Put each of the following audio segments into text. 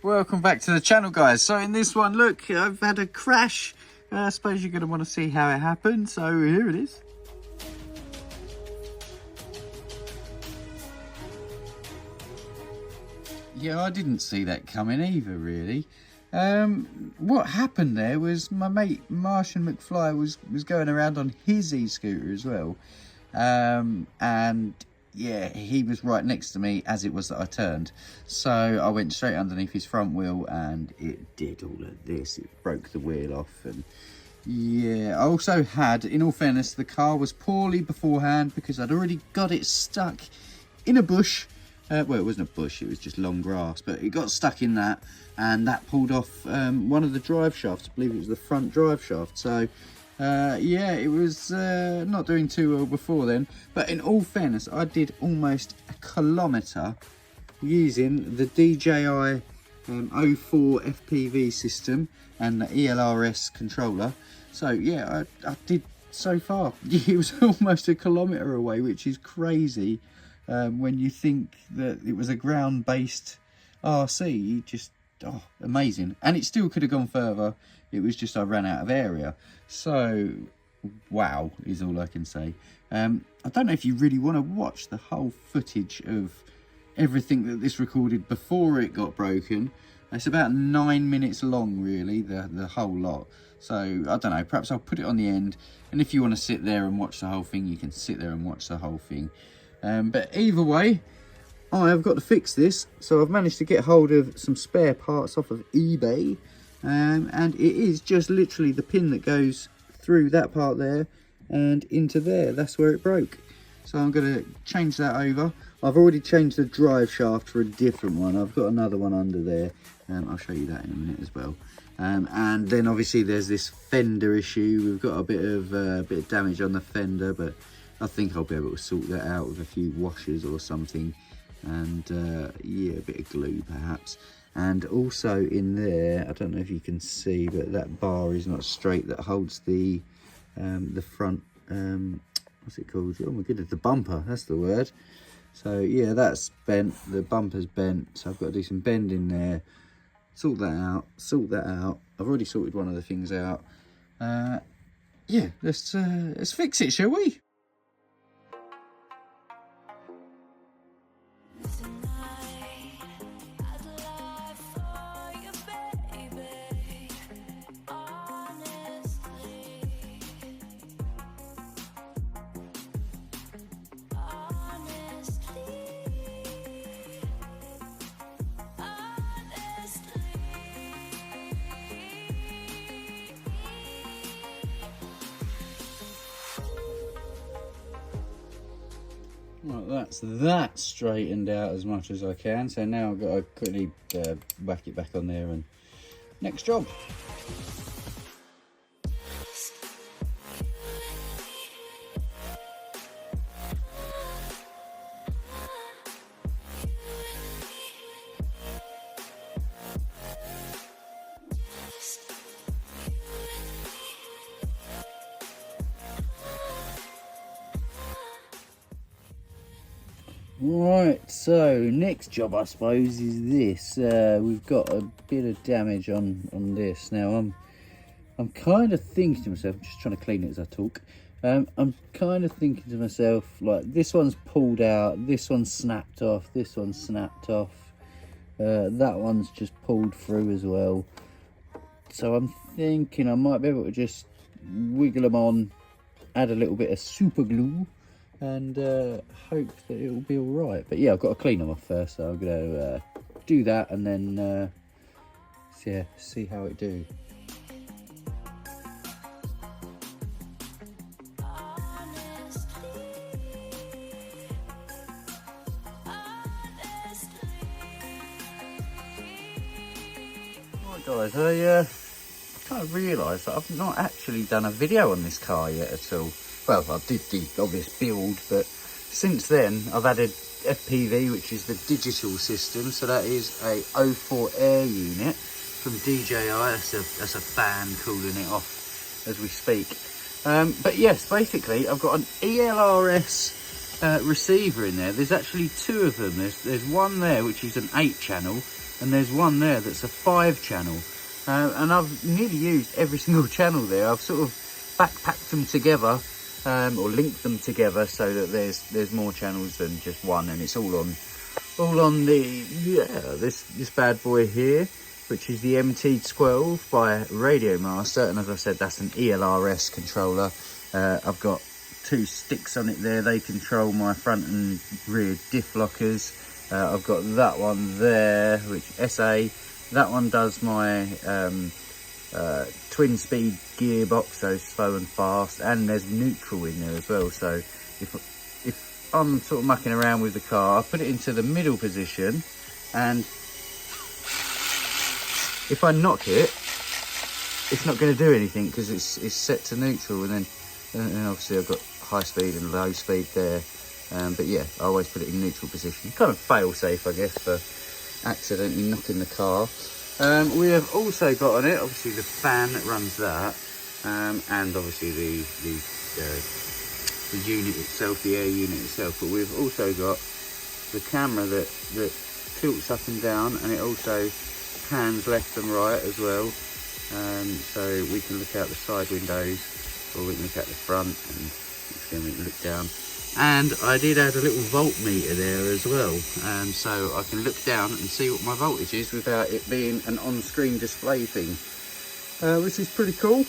Welcome back to the channel, guys. So in this one, look, I've had a crash. I suppose you're going to want to see how it happened, so here it is. Yeah, I didn't see that coming either, really. What happened there was my mate Martian McFly was going around on his e-scooter as well, and yeah, he was right next to me as it was that I turned, so I went straight underneath his front wheel and it did all of this. It broke the wheel off, and yeah, I also had, in all fairness, the car was poorly beforehand because I'd already got it stuck in a bush. Well, it wasn't a bush, it was just long grass, but it got stuck in that, and that pulled off one of the drive shafts. I believe it was the front drive shaft. So yeah, it was not doing too well before then, but in all fairness, I did almost a kilometre using the DJI 04 FPV system and the ELRS controller. So yeah, I did so far. It was almost a kilometre away, which is crazy. When you think that it was a ground-based RC, just, oh, amazing. And it still could have gone further. It was just I ran out of area. So, wow, is all I can say. I don't know if you really want to watch the whole footage of everything that this recorded before it got broken. It's about 9 minutes long, really, the whole lot. So, I don't know, perhaps I'll put it on the end. And if you want to sit there and watch the whole thing, you can sit there and watch the whole thing. But either way, I have got to fix this. So I've managed to get hold of some spare parts off of eBay, and it is just literally the pin that goes through that part there and into there. That's where it broke. So I'm going to change that over. I've already changed the drive shaft for a different one. I've got another one under there. I'll show you that in a minute as well. And then obviously there's this fender issue. We've got a bit of damage on the fender, but I think I'll be able to sort that out with a few washers or something, and yeah, a bit of glue perhaps. And also in there, I don't know if you can see, but that bar is not straight that holds the front, what's it called? Oh my goodness, the bumper, that's the word. So yeah, that's bent, the bumper's bent, so I've got to do some bending there, sort that out. I've already sorted one of the things out. Yeah, let's fix it, shall we? Right, that's that straightened out as much as I can. So now I've got to quickly whack it back on there and next job. Right, so next job I suppose is this. We've got a bit of damage on this. Now I'm kind of thinking to myself, I'm just trying to clean it as I talk. I'm kind of thinking to myself, like, this one's pulled out, this one's snapped off, this one's snapped off, that one's just pulled through as well. So I'm thinking I might be able to just wiggle them on, add a little bit of super glue, and hope that it will be all right. But yeah, I've got to clean them off first, so I'm going to do that and then yeah, see how it do. Right guys, I kind of realised that I've not actually done a video on this car yet at all. Well, I did the obvious build, but since then I've added FPV, which is the digital system. So that is a 04 air unit from DJI. That's a fan cooling it off as we speak. But yes, basically I've got an ELRS receiver in there. There's actually two of them. There's one there which is an 8 channel, and there's one there that's a 5-channel. And I've nearly used every single channel there. I've sort of backpacked them together, or linked them together so that there's more channels than just one, and it's all on the this bad boy here, which is the MT12 by Radio Master, and as I said, that's an ELRS controller. I've got 2 sticks on it there. They control my front and rear diff lockers. I've got that one there, which SA. That one does my twin speed gearbox, so slow and fast, and there's neutral in there as well. So if I'm sort of mucking around with the car, I put it into the middle position, and if I knock it, it's not going to do anything because it's set to neutral. And then obviously I've got high speed and low speed there. But yeah, I always put it in neutral position. Kind of fail safe, I guess, for accidentally knocking the car. We have also got on it, obviously, the fan that runs that, and obviously the unit itself, the air unit itself. But we've also got the camera that tilts up and down, and it also pans left and right as well. So we can look out the side windows, or we can look out the front, and again we can look down. And I did add a little voltmeter there as well, so I can look down and see what my voltage is without it being an on-screen display thing, which is pretty cool.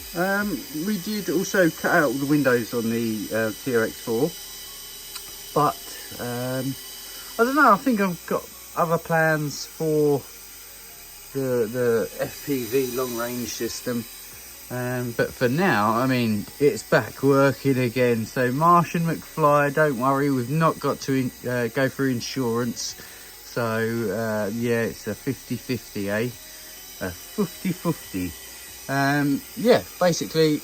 We did also cut out all the windows on the TRX4, but I don't know, I think I've got other plans for the FPV long-range system. But for now, I mean, it's back working again. So Martian McFly, don't worry, we've not got to go through insurance. So yeah, it's a 50-50, eh? A 50-50. Yeah, basically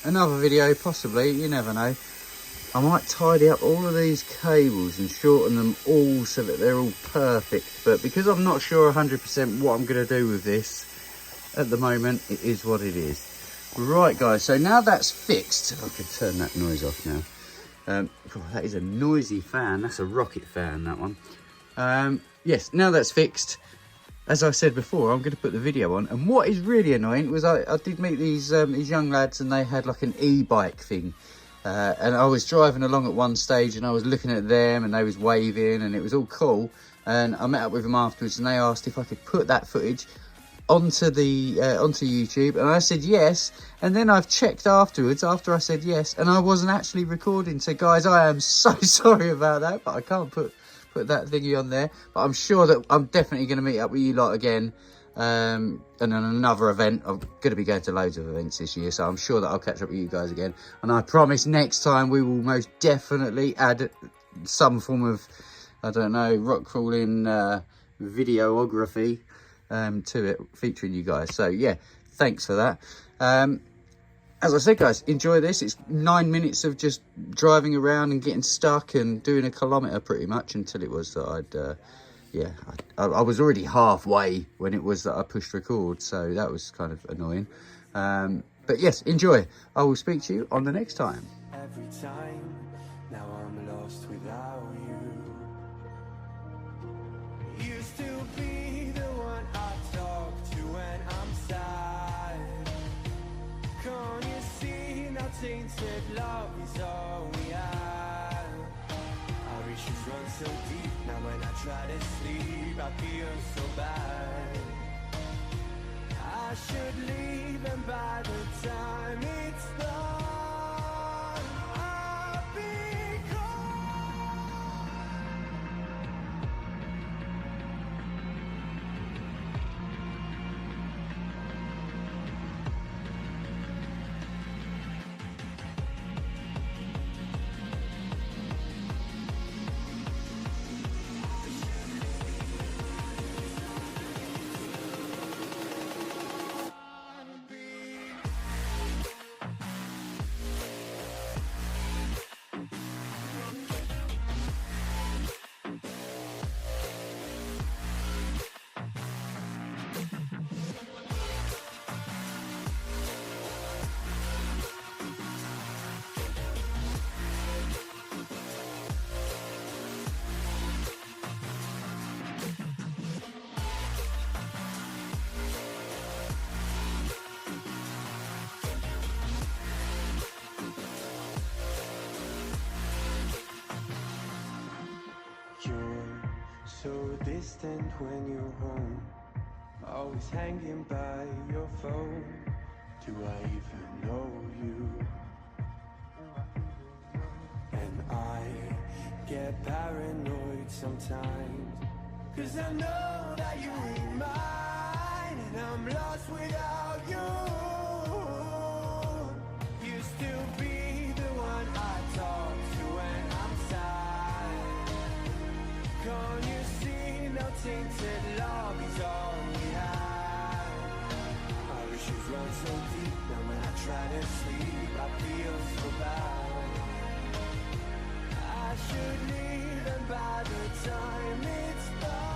another video, possibly, you never know. I might tidy up all of these cables and shorten them all so that they're all perfect. But because I'm not sure 100% what I'm going to do with this, at the moment, it is what it is. Right, guys, so now that's fixed, I could turn that noise off now. That is a noisy fan. That's a rocket fan, that one. Yes, now that's fixed. As I said before, I'm going to put the video on. And what is really annoying was I did meet these young lads, and they had like an e-bike thing. And I was driving along at one stage, and I was looking at them, and they was waving, and it was all cool. And I met up with them afterwards, and they asked if I could put that footage onto YouTube, and I said yes. And then I've checked afterwards, after I said yes, and I wasn't actually recording. So guys, I am so sorry about that, but I can't put that thingy on there. But I'm sure that I'm definitely going to meet up with you lot again, and on another event. I'm going to be going to loads of events this year, so I'm sure that I'll catch up with you guys again. And I promise next time we will most definitely add some form of, I don't know, rock crawling videography to it, featuring you guys. So yeah, thanks for that. As I said, guys, enjoy this. It's 9 minutes of just driving around and getting stuck and doing a kilometre pretty much, until it was that I was already halfway when it was that I pushed record, so that was kind of annoying. But yes, enjoy. I will speak to you on the next time. Every time, now I'm lost without you. Used to be the one I talk to when I'm sad. Can't you see now tainted love is all we have? Our issues run so deep, now when I try to sleep I feel so bad. I should leave, and by the time it's done I'll be gone. distant when you're home, always hanging by your phone. Do I even know you? And I get paranoid sometimes, 'cause I know that you ain't mine, and I'm lost without you. Used to be the one I talk to when I'm sad. Can't you see now tainted love is all we have? Our issues run so deep, now when I try to sleep I feel so bad. I should leave, and by the time it's done